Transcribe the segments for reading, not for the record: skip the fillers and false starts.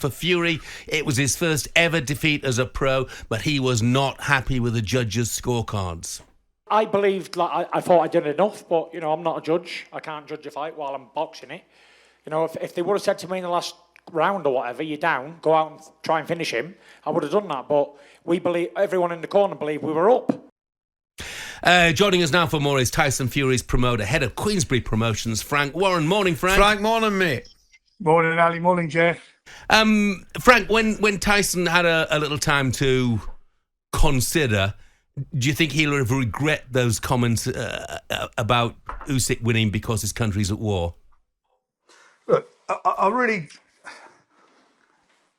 for Fury. It was his first ever defeat as a pro, but he was not happy with the judges' scorecards. I believed, I thought I did enough, but, I'm not a judge. I can't judge a fight while I'm boxing it. If they would have said to me in the last round or whatever, you're down, go out and try and finish him, I would have done that. But everyone in the corner believed we were up. Joining us now for more is Tyson Fury's promoter, head of Queensberry Promotions, Frank Warren. Morning, Frank. Frank, morning, mate. Morning, Ali. Morning, Jeff. Frank, when Tyson had a little time to consider, do you think he'll have regret those comments about Usyk winning because his country's at war? Look,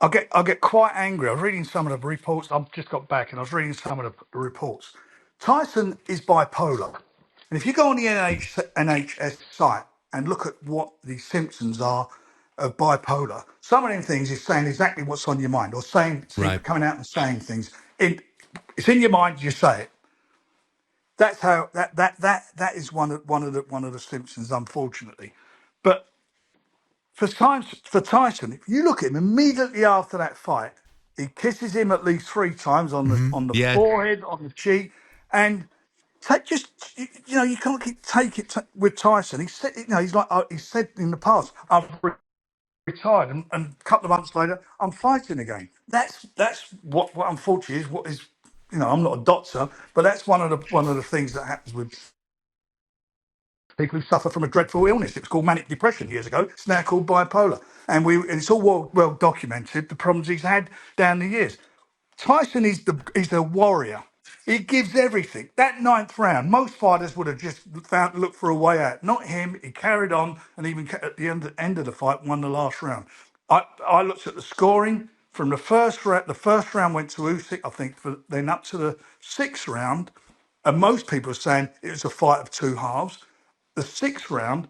I get quite angry. I was reading some of the reports. I've just got back and I was reading some of the reports. Tyson is bipolar. And if you go on the NHS site and look at what the symptoms are of bipolar, some of them things is saying exactly what's on your mind or coming out and saying things. It's in your mind, you say it. That's how that is one of the symptoms, unfortunately. But for Tyson, if you look at him immediately after that fight, he kisses him at least 3 times on the forehead, on the cheek, and you can't take it with Tyson. He said, he said in the past, I've retired, and a couple of months later, I'm fighting again. That's what unfortunately is what is. I'm not a doctor, but that's one of the things that happens with people who suffer from a dreadful illness. It was called manic depression years ago. It's now called bipolar, and it's all well documented the problems he's had down the years. Tyson is the warrior. He gives everything. That 9th round, most fighters would have just looked for a way out. Not him. He carried on, and even at the end of the fight, won the last round. I looked at the scoring from the first round. The first round went to Usyk, I think, then up to the 6th round, and most people are saying it was a fight of 2 halves. The 6th round,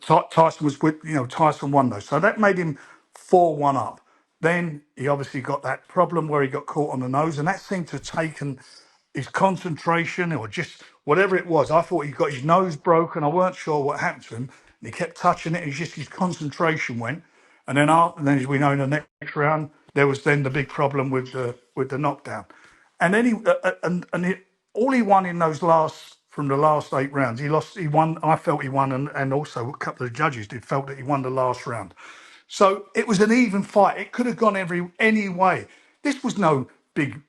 Tyson was with, Tyson won those, so that made him 4-1 up. Then he obviously got that problem where he got caught on the nose, and that seemed to have taken his concentration or just whatever it was. I thought he got his nose broken. I weren't sure what happened to him. And he kept touching it, and his concentration went. And then as we know, in the next round, there was then the big problem with the knockdown. And then all he won in those from the last 8 rounds, he won. I felt he won, and also a couple of judges felt that he won the last round. So it was an even fight. It could have gone any way. This was no big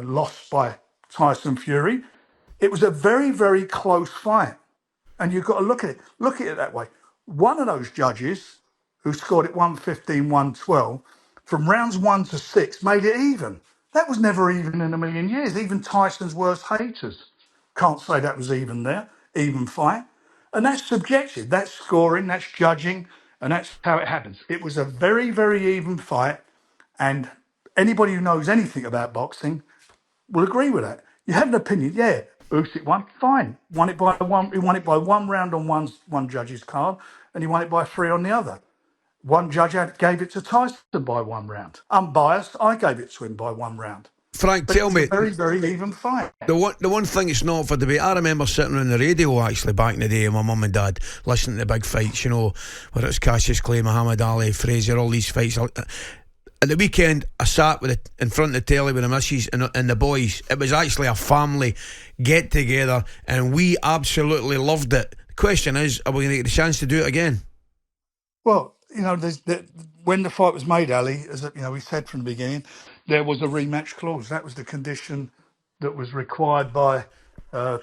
loss by Tyson Fury. It was a very, very close fight. And you've got to look at it that way. One of those judges who scored it 115, 112, from rounds 1 to 6, made it even. That was never even in a million years. Even Tyson's worst haters can't say that was even fight. And that's subjective. That's scoring, that's judging, and that's how it happens. It was a very, very even fight, and anybody who knows anything about boxing will agree with that. You have an opinion, yeah. Usyk won, fine. Won it by one. He won it by 1 round on one judge's card, and he won it by 3 on the other. One judge gave it to Tyson by 1 round. Unbiased, I gave it to him by 1 round. Frank, tell me, a very, very even fight. The one thing it's not for debate. I remember sitting on the radio actually back in the day with my mum and dad, listening to the big fights, whether it's Cassius Clay, Muhammad Ali, Frazier, all these fights. At the weekend, I sat in front of the telly with the missus and the boys. It was actually a family get together, and we absolutely loved it. The question is, are we going to get the chance to do it again? Well, when the fight was made, Ali, as we said from the beginning, there was a rematch clause. That was the condition that was required by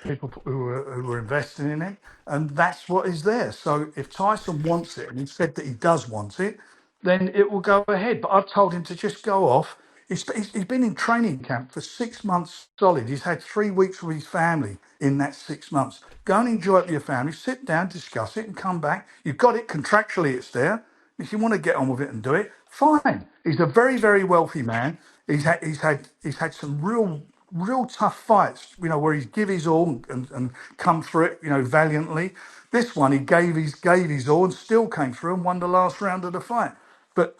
people who were investing in it, and that's what is there. So if Tyson wants it, and he said that he does want it, then it will go ahead. But I've told him to just go off. He's been in training camp for 6 months solid. He's had 3 weeks with his family in that 6 months. Go and enjoy it with your family. Sit down, discuss it, and come back. You've got it contractually. It's there. If you want to get on with it and do it, fine. He's a very, very wealthy man. He's had some real tough fights. Where he's give his all and come through it. Valiantly. This one he gave his all and still came through and won the last round of the fight. But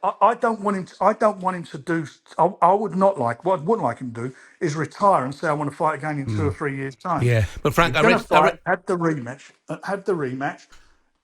I don't want him to do. I would not like. What I wouldn't like him to do is retire and say I want to fight again in 2 or 3 years' time. Yeah, but Frank, have the rematch.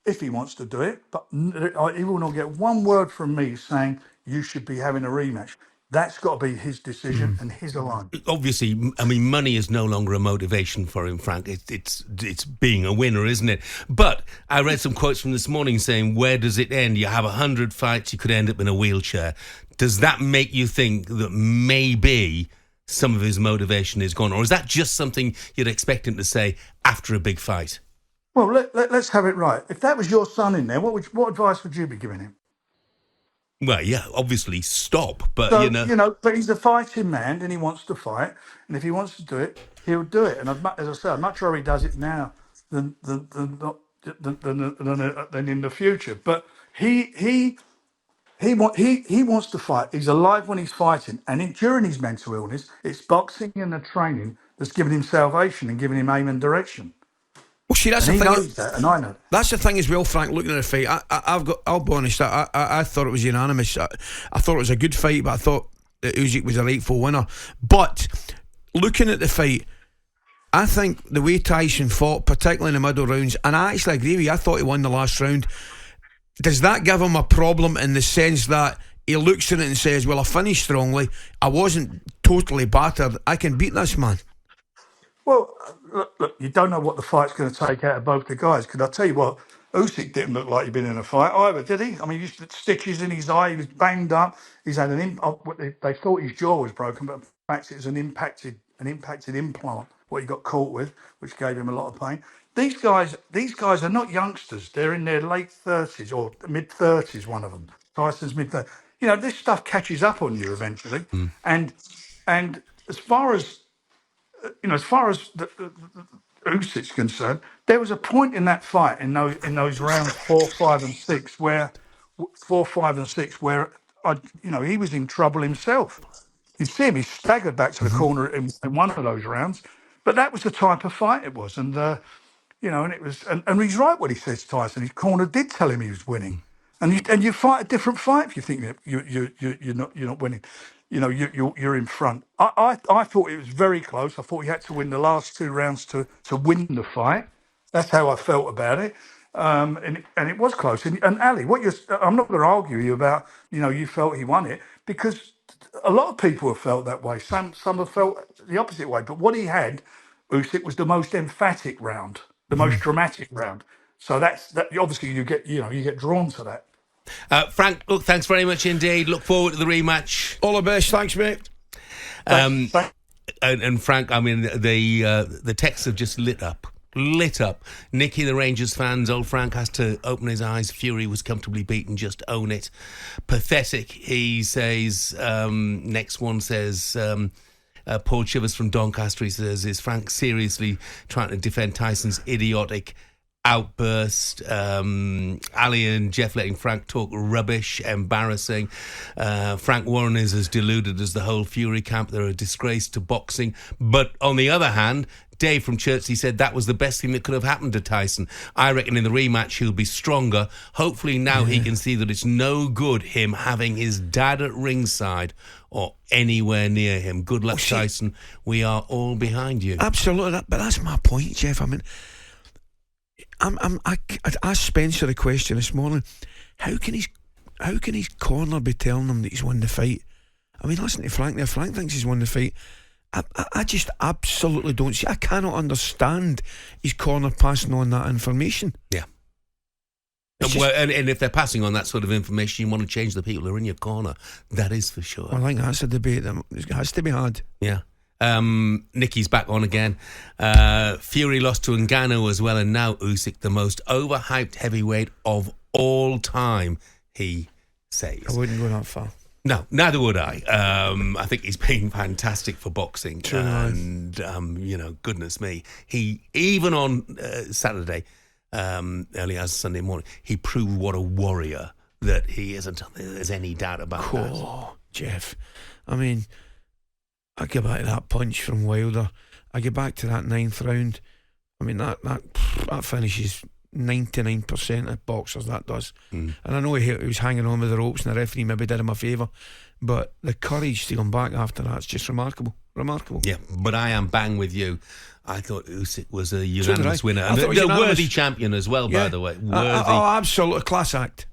if he wants to do it, but he will not get one word from me saying you should be having a rematch. That's got to be his decision and his alone. Obviously, I mean, money is no longer a motivation for him, Frank. It's being a winner, isn't it? But I read some quotes from this morning saying, where does it end? You have 100 fights, you could end up in a wheelchair. Does that make you think that maybe some of his motivation is gone? Or is that just something you'd expect him to say after a big fight? Well, let's have it right. If that was your son in there, what advice would you be giving him? Well, yeah, obviously stop, but So, but he's a fighting man and he wants to fight. And if he wants to do it, he'll do it. And as I say, I'd much rather he does it now than in the future. But he wants to fight. He's alive when he's fighting. And during his mental illness, it's boxing and the training that's given him salvation and given him aim and direction. Well, see, that's And the he thing. knows that, and I know that. That's the thing as well, Frank. Looking at the fight, I'll be honest. I thought it was unanimous. I thought it was a good fight, but I thought that Usyk was a rightful winner. But looking at the fight, I think the way Tyson fought, particularly in the middle rounds, and I actually agree with you. I thought he won the last round. Does that give him a problem in the sense that he looks at it and says, "Well, I finished strongly. I wasn't totally battered. I can beat this man." Well, look, you don't know what the fight's going to take out of both the guys. Because I tell you what, Usyk didn't look like he'd been in a fight either, did he? I mean, he's got stitches in his eye. He was banged up. He's had they thought his jaw was broken, but in fact it was an impacted implant. What he got caught with, which gave him a lot of pain. These guys are not youngsters. They're in their late 30s or mid 30s. One of them, Tyson's mid 30s. This stuff catches up on you eventually. And as far as Usyk's concerned, there was a point in that fight in those rounds 4, 5, and 6 where he was in trouble himself. You see him; he staggered back to the corner in one of those rounds. But that was the type of fight it was, and and it was, and he's right what he says. Tyson, his corner did tell him he was winning, and you fight a different fight if you think that you're not winning. You're in front. I thought it was very close. I thought he had to win the last 2 rounds to win the fight. That's how I felt about it. And it was close. And Ali, I'm not going to argue with you about, you felt he won it, because a lot of people have felt that way. Some have felt the opposite way. But what he had, Usyk, was the most emphatic round, the most dramatic round. So that obviously you get drawn to that. Frank, look, thanks very much indeed. Look forward to the rematch. All the best. Thanks, mate. Thanks. And Frank, I mean, the texts have just lit up. Nicky, the Rangers fans, old Frank has to open his eyes. Fury was comfortably beaten, just own it. Pathetic, he says. Next one says, Paul Chivers from Doncaster, he says, is Frank seriously trying to defend Tyson's idiotic outburst? Ali and Jeff letting Frank talk rubbish, embarrassing. Frank Warren is as deluded as the whole Fury camp. They're a disgrace to boxing. But on the other hand, Dave from Chertsey said that was the best thing that could have happened to Tyson. I reckon in the rematch he'll be stronger. Hopefully now he can see that it's no good him having his dad at ringside or anywhere near him. Good luck, Tyson. We are all behind you. Absolutely, but that's my point, Jeff. I mean, I asked Spencer the question this morning. How can his corner be telling him that he's won the fight? I mean, listen to Frank there. Frank thinks he's won the fight. I just absolutely don't see. I cannot understand his corner passing on that information. Yeah. And if they're passing on that sort of information, you want to change the people who are in your corner. That is for sure. Well, I think that's a debate that has to be had. Yeah. Nicky's back on again. Fury lost to Ngannou as well, and now Usyk, the most overhyped heavyweight of all time, he says. I wouldn't go that far. No, neither would I. I think he's been fantastic for boxing. True. And, goodness me. He, even on Saturday, early as Sunday morning, he proved what a warrior that he isn't. There's any doubt about that. Oh, Jeff. I mean, I go back to that punch from Wilder. I go back to that 9th round. I mean, that finish is 99% of boxers that does. And I know he was hanging on with the ropes and the referee maybe did him a favour, but the courage to come back after that's just remarkable. Yeah, but I am bang with you. I thought Usyk was a unanimous winner, I and thought a he was unanimous. worthy champion as well, by the way. Worthy. Oh, absolutely class act.